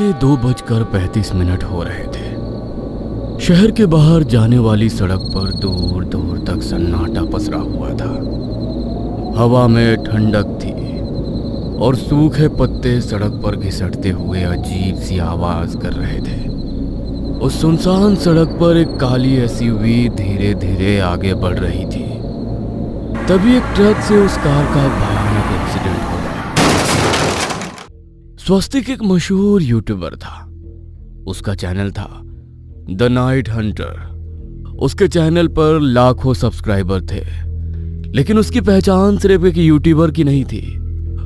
के 2:35 हो रहे थे। शहर के बाहर जाने वाली सड़क पर दूर दूर तक सन्नाटा पसरा हुआ था। हवा में ठंडक थी और सूखे पत्ते सड़क पर घिसटते हुए अजीब सी आवाज कर रहे थे। उस सुनसान सड़क पर एक काली एसयूवी धीरे धीरे आगे बढ़ रही थी। तभी एक ट्रक से उस कार का भयानक एक्सीडेंट हो गया। स्वस्तिक एक मशहूर यूट्यूबर था। उसका चैनल था द नाइट हंटर। उसके चैनल पर लाखों सब्सक्राइबर थे, लेकिन उसकी पहचान सिर्फ एक यूट्यूबर की नहीं थी।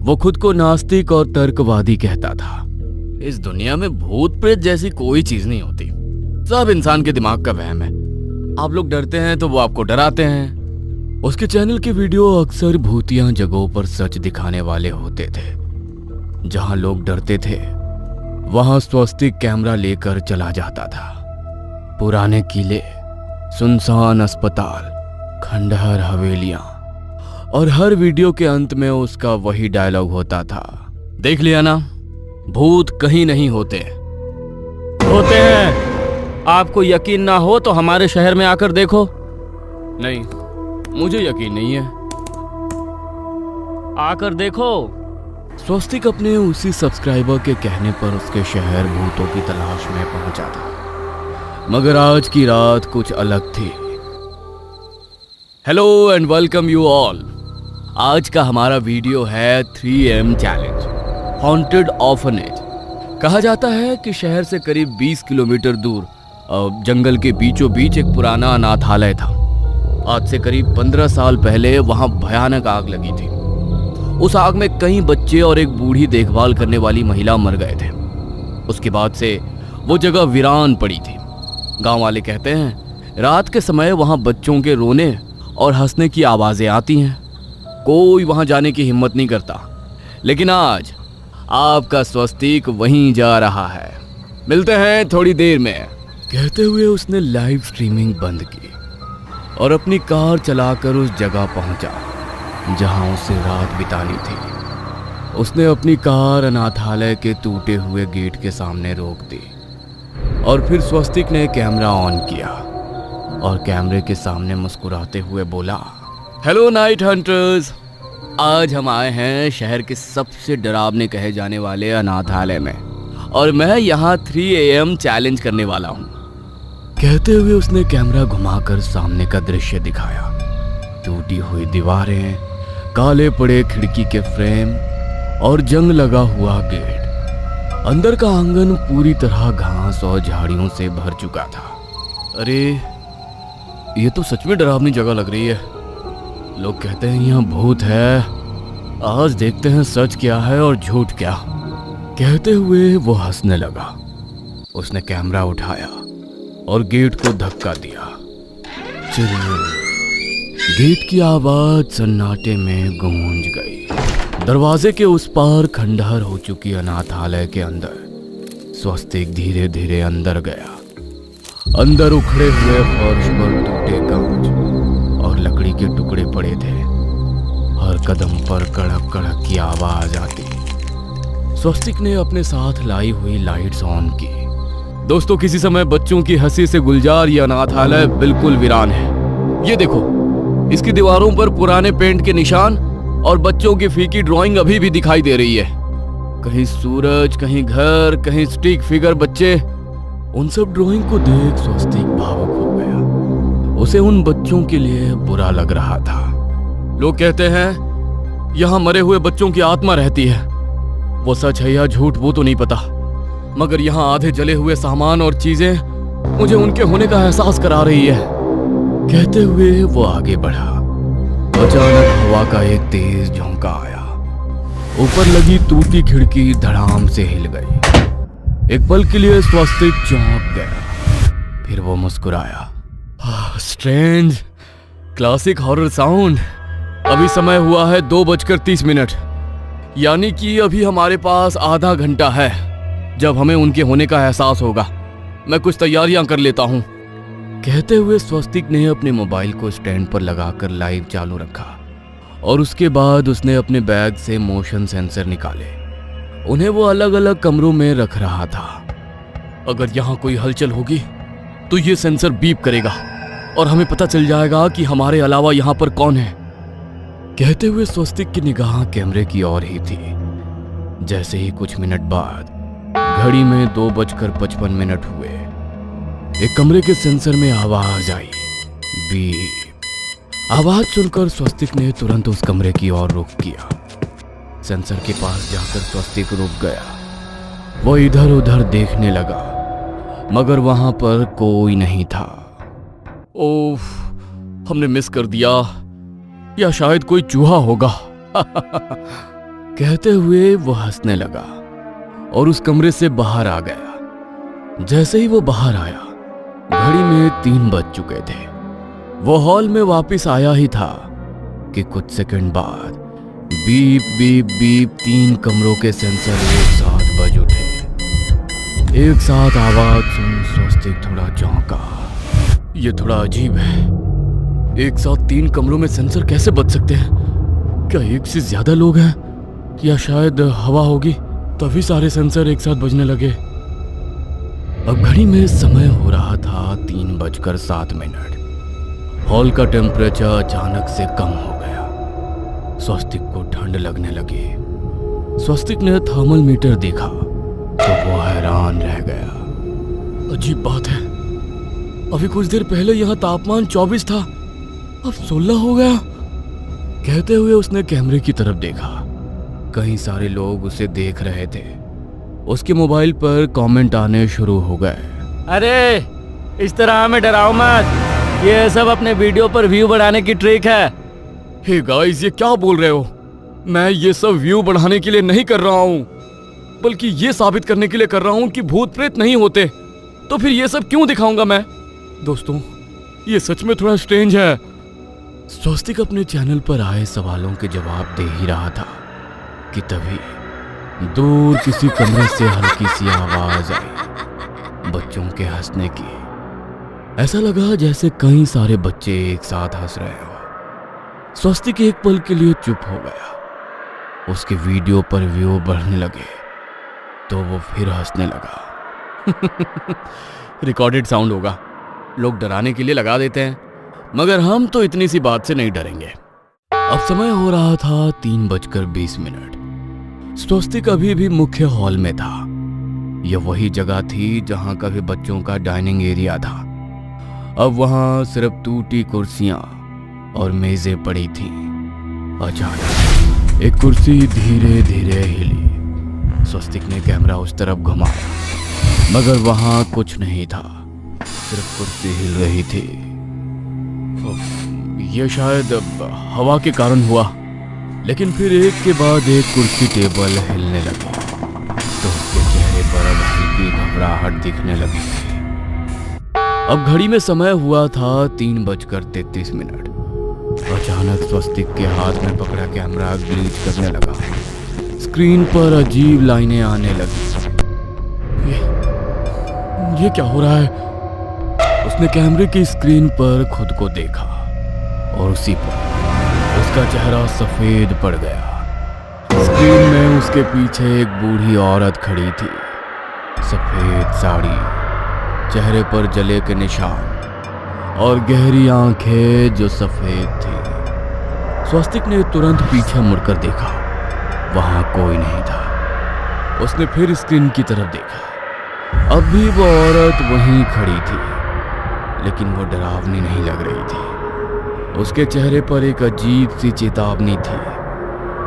वो खुद को नास्तिक और तर्कवादी कहता था। इस दुनिया में भूत प्रेत जैसी कोई चीज नहीं होती, सब इंसान के दिमाग का वहम है। आप लोग डरते हैं तो वो आपको डराते हैं। उसके चैनल के वीडियो अक्सर भूतिया जगहों पर सच दिखाने वाले होते थे। जहां लोग डरते थे वहां स्वस्तिक कैमरा लेकर चला जाता था। पुराने किले, सुनसान अस्पताल, खंडहर हवेलियां, और हर वीडियो के अंत में उसका वही डायलॉग होता था। देख लिया ना, भूत कहीं नहीं होते हैं। आपको यकीन ना हो तो हमारे शहर में आकर देखो। नहीं, मुझे यकीन नहीं है, आकर देखो। स्वस्तिक अपने उसी सब्सक्राइबर के कहने पर उसके शहर भूतों की तलाश में पहुंचा था। मगर आज की रात कुछ अलग थी। Hello and welcome you all. आज का हमारा वीडियो है 3AM चैलेंज, हॉन्टेड ऑर्फनेज। कहा जाता है कि शहर से करीब 20 किलोमीटर दूर जंगल के बीचों बीच एक पुराना अनाथालय था। आज से करीब 15 साल पहले वहां भयानक आग लगी थी। उस आग में कई बच्चे और एक बूढ़ी देखभाल करने वाली महिला मर गए थे। उसके बाद से वो जगह वीरान पड़ी थी। गांव वाले कहते हैं रात के समय वहां बच्चों के रोने और हंसने की आवाजें आती हैं। कोई वहां जाने की हिम्मत नहीं करता। लेकिन आज आपका स्वस्तिक वहीं जा रहा है। मिलते हैं थोड़ी देर में। कहते हुए उसने लाइव स्ट्रीमिंग बंद की और अपनी कार चलाकर उस जगह पहुंचा जहां उसे रात बितानी थी। उसने अपनी कार अनाथालय के टूटे हुए गेट के सामने रोक दी और फिर स्वस्तिक ने कैमरा ऑन किया और कैमरे के सामने मुस्कुराते हुए बोला, हेलो नाइट हंटर्स। आज हम आए हैं शहर के सबसे डरावने कहे जाने वाले अनाथालय में और मैं यहाँ 3AM चैलेंज करने वाला हूँ। कहते हुए उसने कैमरा घुमाकर सामने का दृश्य दिखाया। टूटी हुई दीवारें, काले पड़े खिड़की के फ्रेम और जंग लगा हुआ गेट। अंदर का आंगन पूरी तरह घास और झाड़ियों से भर चुका था। अरे ये तो सच में डरावनी जगह लग रही है। लोग कहते हैं यहाँ भूत है। आज देखते हैं सच क्या है और झूठ क्या। कहते हुए वो हंसने लगा। उसने कैमरा उठाया और गेट को धक्का दिया। गेट की आवाज सन्नाटे में गूंज गई। दरवाजे के उस पार खंडहर हो चुकी अनाथालय के अंदर स्वस्तिक धीरे धीरे अंदर गया। अंदर उखड़े हुए फर्श पर टूटे कांच और लकड़ी के टुकड़े पड़े थे। हर कदम पर कड़क कड़क की आवाज आती। स्वस्तिक ने अपने साथ लाई हुई लाइट्स ऑन की। दोस्तों, किसी समय बच्चों की हंसी से गुलजार ये अनाथालय बिल्कुल वीरान है। ये देखो, इसकी दीवारों पर पुराने पेंट के निशान और बच्चों की फीकी ड्राइंग अभी भी दिखाई दे रही है। कहीं सूरज, कहीं घर, कहीं स्टिक फिगर बच्चे। उन सब ड्राइंग को देख स्वस्तिक भावुक हो गया। उसे उन बच्चों के लिए बुरा लग रहा था। लोग कहते हैं यहाँ मरे हुए बच्चों की आत्मा रहती है। वो सच है या झूठ वो तो नहीं पता, मगर यहाँ आधे जले हुए सामान और चीजें मुझे उनके होने का एहसास करा रही है। कहते हुए वो आगे बढ़ा। अचानक हवा का एक तेज झोंका आया। ऊपर लगी टूटी खिड़की धड़ाम से हिल गई। एक पल के लिए स्वस्तिक चौंक गया, फिर वो मुस्कुराया। Strange, classic horror sound. अभी समय हुआ है 2:30, यानी कि अभी हमारे पास आधा घंटा है जब हमें उनके होने का एहसास होगा। मैं कुछ तैयारियां कर लेता हूं। कहते हुए स्वस्तिक ने अपने मोबाइल को स्टैंड पर लगाकर लाइव चालू रखा और उसके बाद उसने अपने बैग से मोशन सेंसर निकाले उन्हें वो अलग अलग कमरों में रख रहा था। अगर यहाँ कोई हलचल होगी तो ये सेंसर बीप करेगा और हमें पता चल जाएगा कि हमारे अलावा यहाँ पर कौन है। कहते हुए स्वस्तिक की निगाह कैमरे की ओर ही थी। जैसे ही कुछ मिनट बाद घड़ी में 2:55 हुए, एक कमरे के सेंसर में आवाज आई, बीप। आवाज सुनकर स्वस्तिक ने तुरंत उस कमरे की ओर रुख किया। सेंसर के पास जाकर स्वस्तिक रुक गया। वो इधर उधर देखने लगा, मगर वहां पर कोई नहीं था। ओह, हमने मिस कर दिया, या शायद कोई चूहा होगा। कहते हुए वो हंसने लगा और उस कमरे से बाहर आ गया। जैसे ही वो बाहर आया, घड़ी में 3 बज चुके थे। वो हॉल में वापस आया ही था कि कुछ सेकंड बाद बीप बीप बीप 3 कमरों के सेंसर एक साथ बज उठे। एक साथ आवाज सुन स्वस्तिक थोड़ा चौंका। ये थोड़ा अजीब है, एक साथ 3 कमरों में सेंसर कैसे बज सकते हैं? क्या एक से ज्यादा लोग हैं, या शायद हवा होगी तभी सारे सेंसर एक साथ बजने लगे। अब घड़ी में समय हो रहा था 3:07। हॉल का टेम्परेचर अचानक से कम हो गया। स्वस्तिक को ठंड लगने लगी। स्वस्तिक ने थर्मल मीटर देखा तो वो हैरान रह गया। अजीब बात है, अभी कुछ देर पहले यहाँ तापमान 24 था, अब 16 हो गया। कहते हुए उसने कैमरे की तरफ देखा। कई सारे लोग उसे देख रहे थे। उसके मोबाइल पर कमेंट आने शुरू हो गए। अरे इस तरह हमें डराओ मत, ये सब अपने वीडियो पर व्यू बढ़ाने की ट्रिक है। हे गाइस, ये क्या बोल रहे हो? मैं ये सब व्यू बढ़ाने के लिए नहीं कर रहा हूँ, बल्कि ये साबित करने के लिए कर रहा हूँ कि भूत प्रेत नहीं होते। तो फिर ये सब क्यों दिखाऊंगा मैं? दोस्तों, ये सच में थोड़ा स्ट्रेंज है। स्वस्तिक अपने चैनल पर आए सवालों के जवाब दे ही रहा था कि तभी दूर किसी कमरे से हल्की सी आवाज आई, बच्चों के हंसने की। ऐसा लगा जैसे कई सारे बच्चे एक साथ हंस रहे हो। स्वस्तिक एक पल के लिए चुप हो गया। उसके वीडियो पर व्यू बढ़ने लगे तो वो फिर हंसने लगा। रिकॉर्डेड साउंड होगा, लोग डराने के लिए लगा देते हैं, मगर हम तो इतनी सी बात से नहीं डरेंगे। अब समय हो रहा था 3:20। स्वस्तिक अभी भी मुख्य हॉल में था। यह वही जगह थी जहां कभी बच्चों का डाइनिंग एरिया था। अब वहां सिर्फ टूटी कुर्सियां और मेजें पड़ी थीं। अचानक एक कुर्सी धीरे धीरे हिली। स्वस्तिक ने कैमरा उस तरफ घुमाया, मगर वहां कुछ नहीं था, सिर्फ कुर्सी हिल रही थी। यह शायद हवा के कारण हुआ, लेकिन फिर एक के बाद एक कुर्सी टेबल हिलने लगे तो उसके चेहरे पर अब हल्की घबराहट दिखने लगी थी। अब घड़ी में समय हुआ था 3:33। अचानक स्वस्तिक के हाथ में पकड़ा कैमरा ग्लिच करने लगा। स्क्रीन पर अजीब लाइनें आने लगी। ये क्या हो रहा है? उसने कैमरे की स्क्रीन पर खुद को देखा और उसी पर उसका चेहरा सफेद पड़ गया। स्क्रीन में उसके पीछे एक बूढ़ी औरत खड़ी थी। सफेद साड़ी, चेहरे पर जले के निशान और गहरी आंखें जो सफेद थी। स्वस्तिक ने तुरंत पीछे मुड़कर देखा, वहां कोई नहीं था। उसने फिर स्क्रीन की तरफ देखा। अब भी वो औरत वहीं खड़ी थी, लेकिन वो डरावनी नहीं लग रही थी। उसके चेहरे पर एक अजीब सी चेतावनी थी,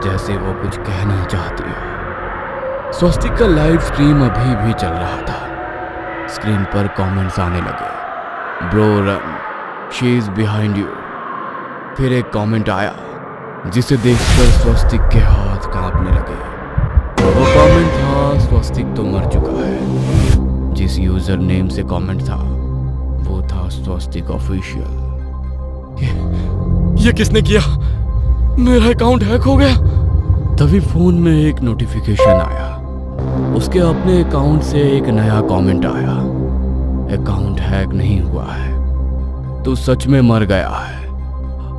जैसे वो कुछ कहना चाहती हो। स्वस्तिक का लाइव स्ट्रीम अभी भी चल रहा था। स्क्रीन पर कमेंट्स आने लगे, bro run, she is behind you. फिर एक कमेंट आया जिसे देखकर स्वस्तिक के हाथ कांपने लगे। वो कमेंट था, स्वस्तिक तो मर चुका है। जिस यूजर नेम से कमेंट था वो था स्वस्तिक ऑफिशियल। ये किसने किया? मेरा अकाउंट हैक हो गया। तभी फोन में एक नोटिफिकेशन आया। उसके अपने अकाउंट से एक नया कमेंट आया, अकाउंट हैक नहीं हुआ है, तू सच में मर गया है।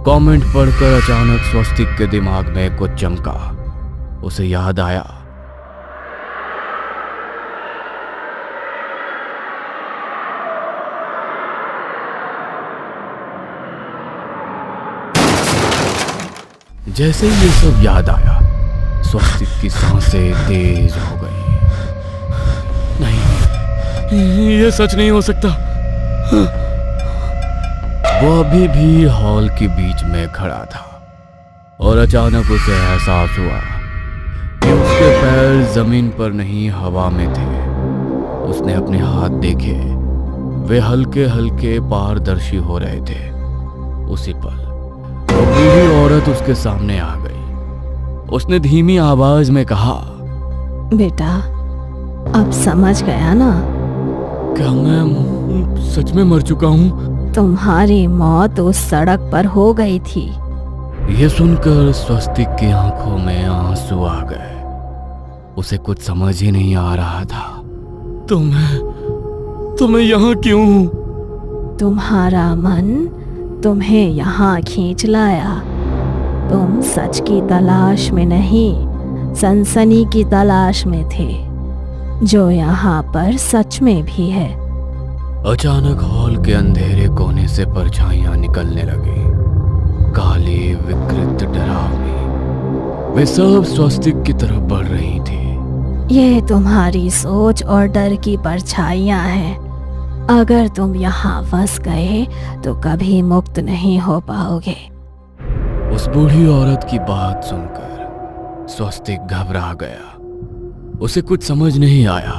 कमेंट पढ़कर अचानक स्वस्तिक के दिमाग में कुछ चमका। उसे याद आया जैसे ही ये सब याद आया, स्वस्तिक की सांसें तेज हो गई। नहीं, ये सच नहीं हो सकता। वो अभी भी हॉल के बीच में खड़ा था और अचानक उसे एहसास हुआ कि उसके पैर जमीन पर नहीं हवा में थे। उसने अपने हाथ देखे, वे हल्के हल्के पारदर्शी हो रहे थे। उसी पल वो बूढ़ी औरत उसके सामने आ गई। उसने धीमी आवाज में कहा, बेटा, अब समझ गया ना? क्या मैं सच में मर चुका हूँ? तुम्हारी मौत उस सड़क पर हो गई थी। यह सुनकर स्वस्तिक की आंखों में आंसू आ गए। उसे कुछ समझ ही नहीं आ रहा था। तुम्हें यहाँ क्यों? तुम्हारा मन तुम्हें यहाँ खींच लाया। तुम सच की तलाश में नहीं, सनसनी की तलाश में थे, जो यहाँ पर सच में भी है। अचानक हॉल के अंधेरे कोने से परछाइयां निकलने लगी, काली, विकृत, डरावनी। वे सब स्वस्तिक की तरफ बढ़ रही थी। ये तुम्हारी सोच और डर की परछाइयां हैं। अगर तुम यहाँ फंस गए तो कभी मुक्त नहीं हो पाओगे। उस बूढ़ी औरत की बात सुनकर स्वस्तिक घबरा गया। उसे कुछ समझ नहीं आया।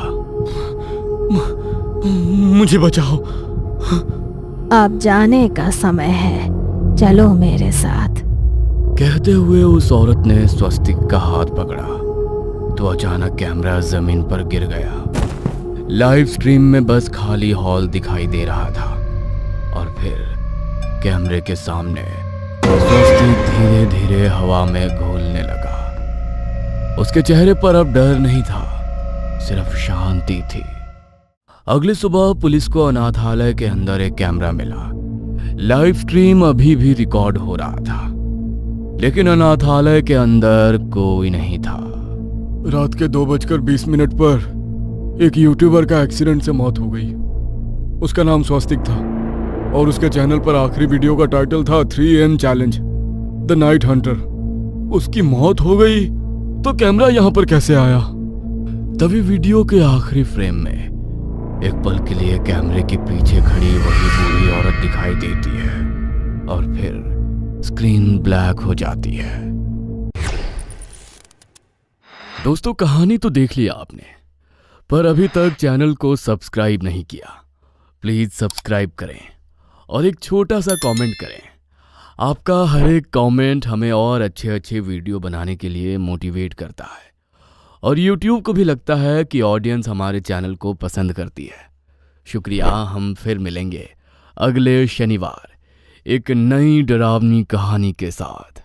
मुझे बचाओ। अब जाने का समय है, चलो मेरे साथ। कहते हुए उस औरत ने स्वस्तिक का हाथ पकड़ा तो अचानक कैमरा जमीन पर गिर गया। लाइव स्ट्रीम में बस खाली हॉल दिखाई दे रहा था और फिर कैमरे के सामने स्वस्तिक धीरे धीरे हवा में घूलने लगा। उसके चेहरे पर अब डर नहीं था, सिर्फ शांति थी। अगली सुबह पुलिस को अनाथालय के अंदर एक कैमरा मिला। लाइव स्ट्रीम अभी भी रिकॉर्ड हो रहा था, लेकिन अनाथालय के अंदर कोई नहीं था। रात के 2:20 पर एक यूट्यूबर का एक्सीडेंट से मौत हो गई। उसका नाम स्वस्तिक था और उसके चैनल पर आखिरी वीडियो का टाइटल था 3M challenge the night Hunter. उसकी मौत हो गई तो कैमरा यहां पर कैसे आया? तभी वीडियो के आखिरी फ्रेम में एक पल के लिए कैमरे के पीछे खड़ी वही बूढ़ी औरत दिखाई देती है और फिर स्क्रीन ब्लैक हो जाती है। दोस्तों, कहानी तो देख लिया आपने, पर अभी तक चैनल को सब्सक्राइब नहीं किया। प्लीज सब्सक्राइब करें और एक छोटा सा कमेंट करें। आपका हर एक कमेंट हमें और अच्छे वीडियो बनाने के लिए मोटिवेट करता है और YouTube को भी लगता है कि ऑडियंस हमारे चैनल को पसंद करती है। शुक्रिया। हम फिर मिलेंगे अगले शनिवार एक नई डरावनी कहानी के साथ।